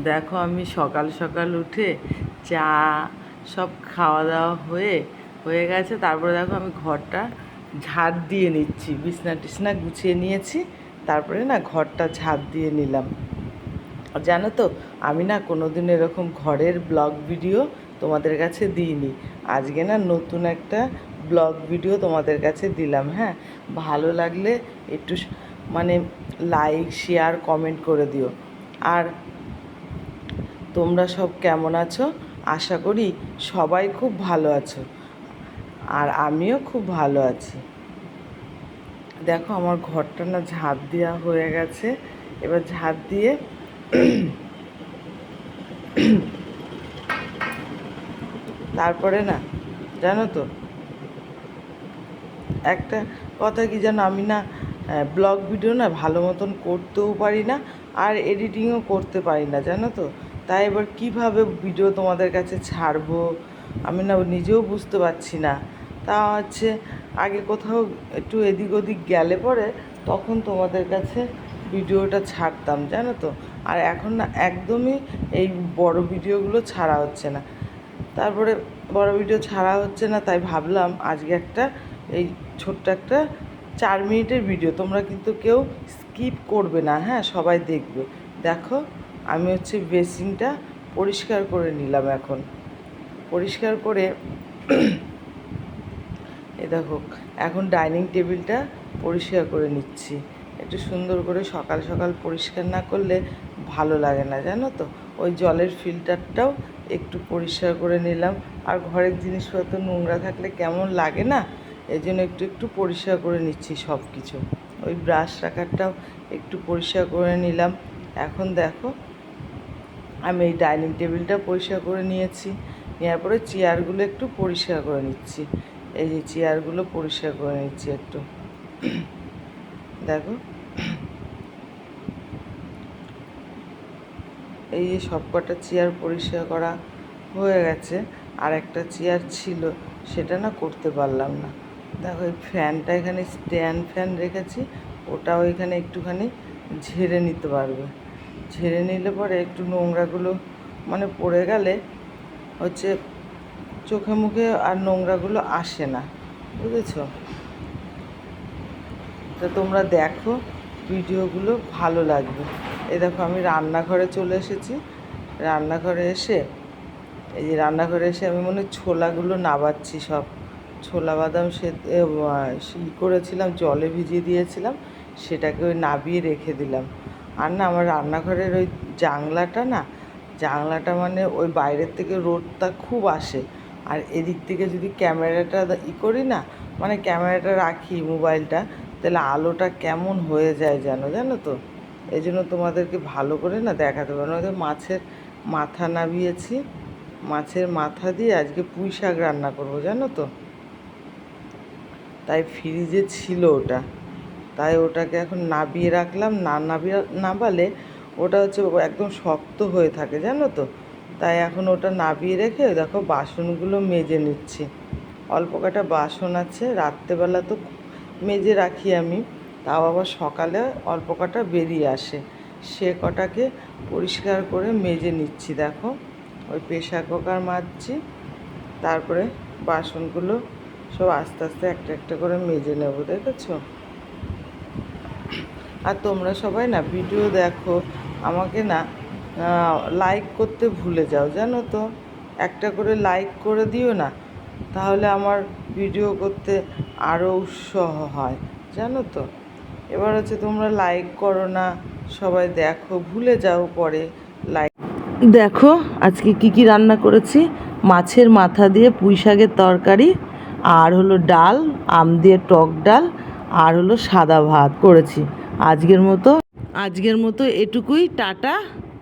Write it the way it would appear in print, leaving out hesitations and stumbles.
দেখো আমি সকাল সকাল উঠে চা সব খাওয়া দাওয়া হয়ে গেছে। তারপরে দেখো আমি ঘরটা ঝাড় দিয়ে নিচ্ছি, বিছনা টিছনা গুছিয়ে নিয়েছি, তারপরে না ঘরটা ঝাড় দিয়ে নিলাম। জানো তো, আমি না কোনোদিন এরকম ঘরের ব্লগ ভিডিও তোমাদের কাছে দিইনি। আজকে না নতুন একটা ব্লগ ভিডিও তোমাদের কাছে দিলাম। হ্যাঁ, ভালো লাগলে একটু মানে লাইক শেয়ার কমেন্ট করে দিও। আর তোমরা সব কেমন আছো? আশা করি সবাই খুব ভালো আছো, আর আমিও খুব ভালো আছি। দেখো আমার ঘরটা না ঝাড় দেওয়া হয়ে গেছে। এবার ঝাড় দিয়ে তারপরে না, জানো তো, একটা কথা কি জানো, আমি না ব্লগ ভিডিও না ভালো মতন করতেও পারি না, আর এডিটিংও করতে পারি না, জানো তো। তাই এবার কিভাবে ভিডিও তোমাদের কাছে ছাড়বো আমি না নিজেও বুঝতে পারছি না। তা হচ্ছে আগে কোথাও একটু এদিক ওদিক গেলে পরে তখন তোমাদের কাছে ভিডিওটা ছাড়তাম, জানো তো। আর এখন না একদমই এই বড় ভিডিওগুলো ছাড়া হচ্ছে না। তারপরে বড় ভিডিও ছাড়া হচ্ছে না, তাই ভাবলাম আজকে একটা এই ছোট্ট একটা 4 মিনিটের ভিডিও, তোমরা কিন্তু কেউ স্কিপ করবে না, হ্যাঁ, সবাই দেখবে। দেখো আমি হচ্ছে বেসিনটা পরিষ্কার করে নিলাম। এখন পরিষ্কার করে এ দেখো এখন ডাইনিং টেবিলটা পরিষ্কার করে নিচ্ছি। একটু সুন্দর করে সকাল সকাল পরিষ্কার না করলে ভালো লাগে না, জানো তো। ওই জলের ফিল্টারটাও একটু পরিষ্কার করে নিলাম। আর ঘরের জিনিসপত্র নোংরা থাকলে কেমন লাগে না, এই জন্য একটু একটু পরিষ্কার করে নিচ্ছি সব কিছু। ওই ব্রাশ রাখারটাও একটু পরিষ্কার করে নিলাম। এখন দেখো আমি এই ডাইনিং টেবিলটা পরিষ্কার করে নিয়েছি, নেওয়ার পরে চেয়ারগুলো একটু পরিষ্কার করে নিচ্ছি। এই যে চেয়ারগুলো পরিষ্কার করে নিচ্ছি একটু, দেখো। এই যে সব কটা চেয়ার পরিষ্কার করা হয়ে গেছে। আর একটা চেয়ার ছিল, সেটা না করতে পারলাম না। দেখো এই ফ্যানটা এখানে স্ট্যান্ড ফ্যান রেখেছি, ওটাও এখানে একটুখানি ঝেড়ে নিতে পারবে। ঝেড়ে নিলে পরে একটু নোংরাগুলো মানে পড়ে গেলে হচ্ছে চোখে মুখে আর নোংরাগুলো আসে না, বুঝেছো। তা তোমরা দেখো ভিডিওগুলো, ভালো লাগবে। এই দেখো আমি রান্নাঘরে চলে এসেছি। রান্নাঘরে এসে এই যে রান্নাঘরে এসে আমি মনে ছোলাগুলো নাবাচ্ছি। সব ছোলা বাদাম সে করেছিলাম, জলে ভিজিয়ে দিয়েছিলাম, সেটাকে ওই নাবিয়ে রেখে দিলাম। আর না আমার রান্নাঘরের ওই জানলাটা মানে ওই বাইরের থেকে রোদটা খুব আসে। আর এদিক থেকে যদি ক্যামেরাটা করি না, মানে ক্যামেরাটা রাখি মোবাইলটা, তাহলে আলোটা কেমন হয়ে যায় জানো তো। এই জন্য তোমাদেরকে ভালো করে না দেখাতে পারবো না। মাছের মাথা নাবিয়েছি, মাছের মাথা দিয়ে আজকে পুঁই শাক রান্না করবো, জানো তো। তাই ফ্রিজে ছিল ওটা, তাই ওটাকে এখন নাবিয়ে রাখলাম। নাবালে ওটা হচ্ছে একদম শক্ত হয়ে থাকে, জানো তো। তাই এখন ওটা নাবিয়ে রেখে দেখো বাসনগুলো মেজে নিচ্ছি। অল্প কটা বাসন আছে, রাত্রেবেলা তো মেজে রাখি আমি, তাও আবার সকালে অল্প কটা বেরিয়ে আসে, সে কটাকে পরিষ্কার করে মেজে নিচ্ছি। দেখো ওই প্রেশার কুকার মাজছি, তারপরে বাসনগুলো সব আস্তে আস্তে একটা একটা করে মেজে নেব, দেখেছো। আর তোমরা সবাই না ভিডিও দেখো, আমাকে না লাইক করতে ভুলে যাও, জানো তো। একটা করে লাইক করে দিও না, তাহলে আমার ভিডিও করতে আরও উৎসাহ হয়, জানো তো। এবার হচ্ছে তোমরা লাইক করো না, সবাই দেখো, ভুলে যাও পরে লাইক। দেখো আজকে কি রান্না করেছি। মাছের মাথা দিয়ে পুঁই শাকের তরকারি, আর হলো ডাল, আম দিয়ে টক ডাল, আর হলো সাদা ভাত করেছি। আজকের মতো এটুকুই, টাটা।